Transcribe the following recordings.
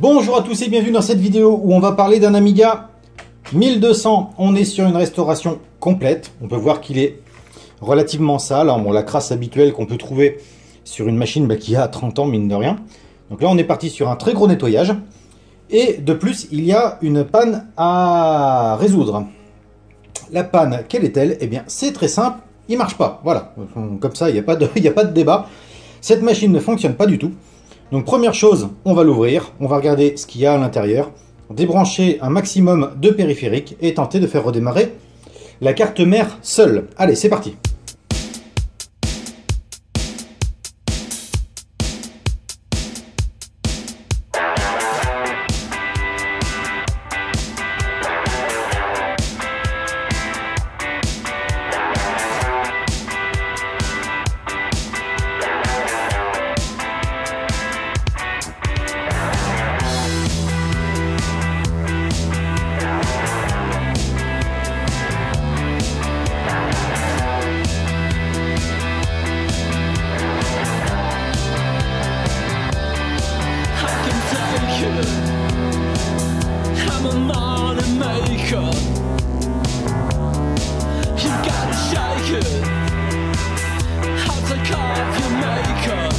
Bonjour à tous et bienvenue dans cette vidéo où on va parler d'un Amiga 1200. On est sur une restauration complète. On peut voir qu'il est relativement sale. Bon, la crasse habituelle qu'on peut trouver sur une machine qui a 30 ans, mine de rien. Donc là, on est parti sur un très gros nettoyage. Et de plus, il y a une panne à résoudre. La panne, quelle est-elle? Eh bien, c'est très simple. Il marche pas. Voilà. Comme ça, il n'y a pas de débat. Cette machine ne fonctionne pas du tout. Donc première chose, on va l'ouvrir, on va regarder ce qu'il y a à l'intérieur, débrancher un maximum de périphériques et tenter de faire redémarrer la carte mère seule. Allez, c'est parti! I'm a money maker. You gotta shake it. I'll take off your makeup.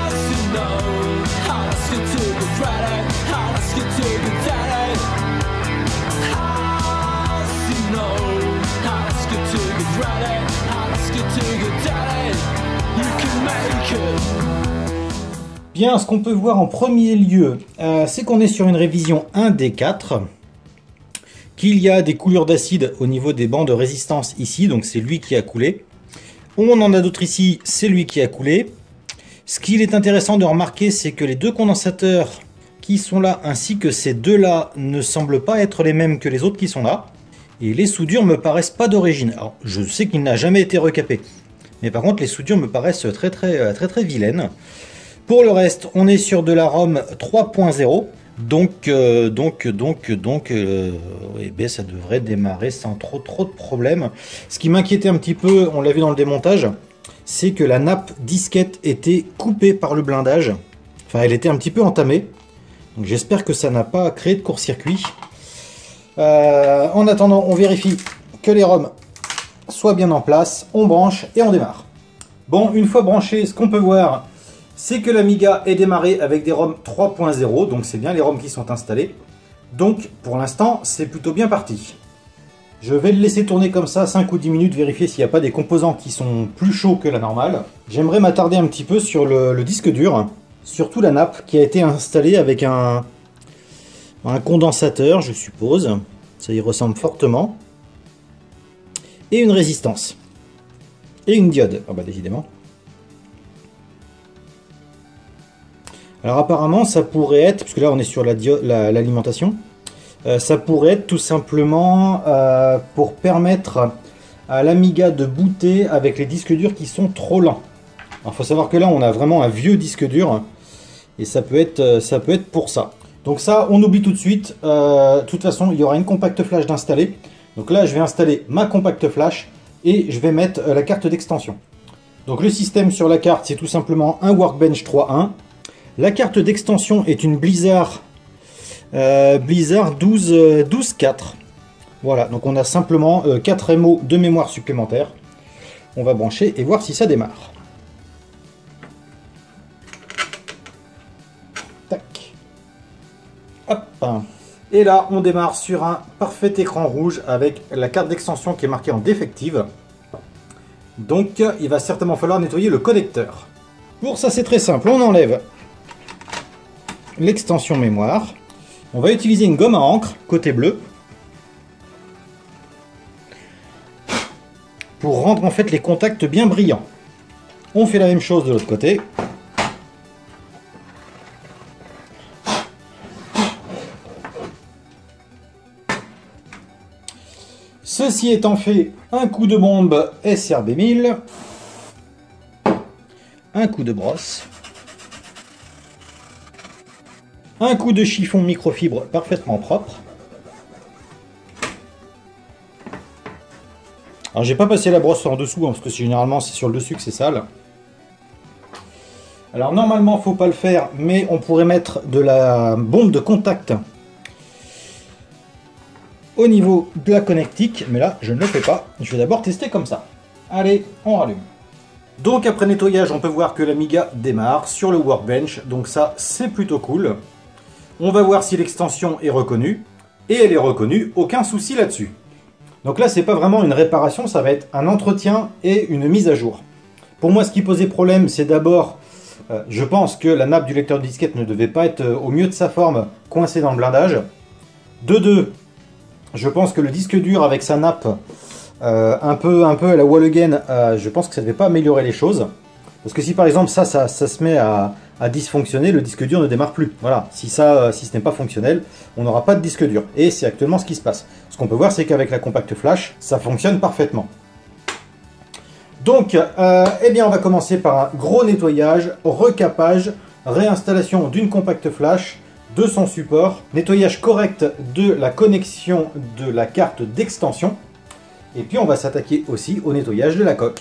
As you know, I'll ask you to be ready. I'll ask you to be daddy. As you know, I'll ask you to be ready. I'll ask you to be daddy. You can make it. Bien, ce qu'on peut voir en premier lieu, c'est qu'on est sur une révision 1D4, qu'il y a des coulures d'acide au niveau des bancs de résistance ici, donc c'est lui qui a coulé. On en a d'autres ici, c'est lui qui a coulé. Ce qu'il est intéressant de remarquer, c'est que les deux condensateurs qui sont là, ainsi que ces deux-là, ne semblent pas être les mêmes que les autres qui sont là. Et les soudures me paraissent pas d'origine. Alors, je sais qu'il n'a jamais été recapé, mais par contre, les soudures me paraissent très vilaines. Pour le reste, on est sur de la ROM 3.0, donc ça devrait démarrer sans trop de problèmes. Ce qui m'inquiétait un petit peu, on l'a vu dans le démontage, c'est que la nappe disquette était coupée par le blindage. Enfin, elle était un petit peu entamée. Donc j'espère que ça n'a pas créé de court-circuit. En attendant, on vérifie que les ROM soient bien en place. On branche et on démarre. Bon, une fois branché, ce qu'on peut voir, c'est que l'Amiga est démarré avec des ROM 3.0, donc c'est bien les ROM qui sont installés. Donc pour l'instant, c'est plutôt bien parti. Je vais le laisser tourner comme ça 5 ou 10 minutes, vérifier s'il n'y a pas des composants qui sont plus chauds que la normale. J'aimerais m'attarder un petit peu sur le disque dur, surtout la nappe qui a été installée avec un condensateur, je suppose. Ça y ressemble fortement. Et une résistance. Et une diode, ah bah décidément. Alors apparemment ça pourrait être, parce que là on est sur l'alimentation, ça pourrait être tout simplement pour permettre à l'Amiga de booter avec les disques durs qui sont trop lents. Alors il faut savoir que là on a vraiment un vieux disque dur et ça peut être pour ça. Donc ça on oublie tout de suite, de toute façon il y aura une compact flash d'installer. Donc là je vais installer ma compact flash et je vais mettre la carte d'extension. Donc le système sur la carte c'est tout simplement un Workbench 3.1. La carte d'extension est une Blizzard 12.4. Voilà, donc on a simplement 4 MO de mémoire supplémentaire. On va brancher et voir si ça démarre. Tac. Hop. Et là, on démarre sur un parfait écran rouge avec la carte d'extension qui est marquée en défective. Donc, il va certainement falloir nettoyer le connecteur. Pour ça, c'est très simple. On enlève l'extension mémoire. On va utiliser une gomme à encre côté bleu pour rendre en fait les contacts bien brillants. On fait la même chose de l'autre côté. Ceci étant fait, un coup de bombe SRB 1000, un coup de brosse, un coup de chiffon microfibre parfaitement propre. Alors j'ai pas passé la brosse en dessous, hein, parce que généralement c'est sur le dessus que c'est sale. Alors normalement faut pas le faire, mais on pourrait mettre de la bombe de contact au niveau de la connectique, mais là je ne le fais pas. Je vais d'abord tester comme ça. Allez, on rallume. Donc après nettoyage, on peut voir que l'Amiga démarre sur le Workbench, donc ça c'est plutôt cool. On va voir si l'extension est reconnue, et elle est reconnue, aucun souci là-dessus. Donc là c'est pas vraiment une réparation, ça va être un entretien et une mise à jour. Pour moi ce qui posait problème, c'est d'abord, je pense que la nappe du lecteur de disquette ne devait pas être au mieux de sa forme, coincée dans le blindage. De deux, je pense que le disque dur avec sa nappe un peu à la wall again, je pense que ça ne devait pas améliorer les choses. Parce que si par exemple ça se met à dysfonctionner, le disque dur ne démarre plus. Voilà, si ce n'est pas fonctionnel, on n'aura pas de disque dur. Et c'est actuellement ce qui se passe. Ce qu'on peut voir, c'est qu'avec la compact flash, ça fonctionne parfaitement. Donc, eh bien, on va commencer par un gros nettoyage, recapage, réinstallation d'une compact flash, de son support, nettoyage correct de la connexion de la carte d'extension, et puis on va s'attaquer aussi au nettoyage de la coque.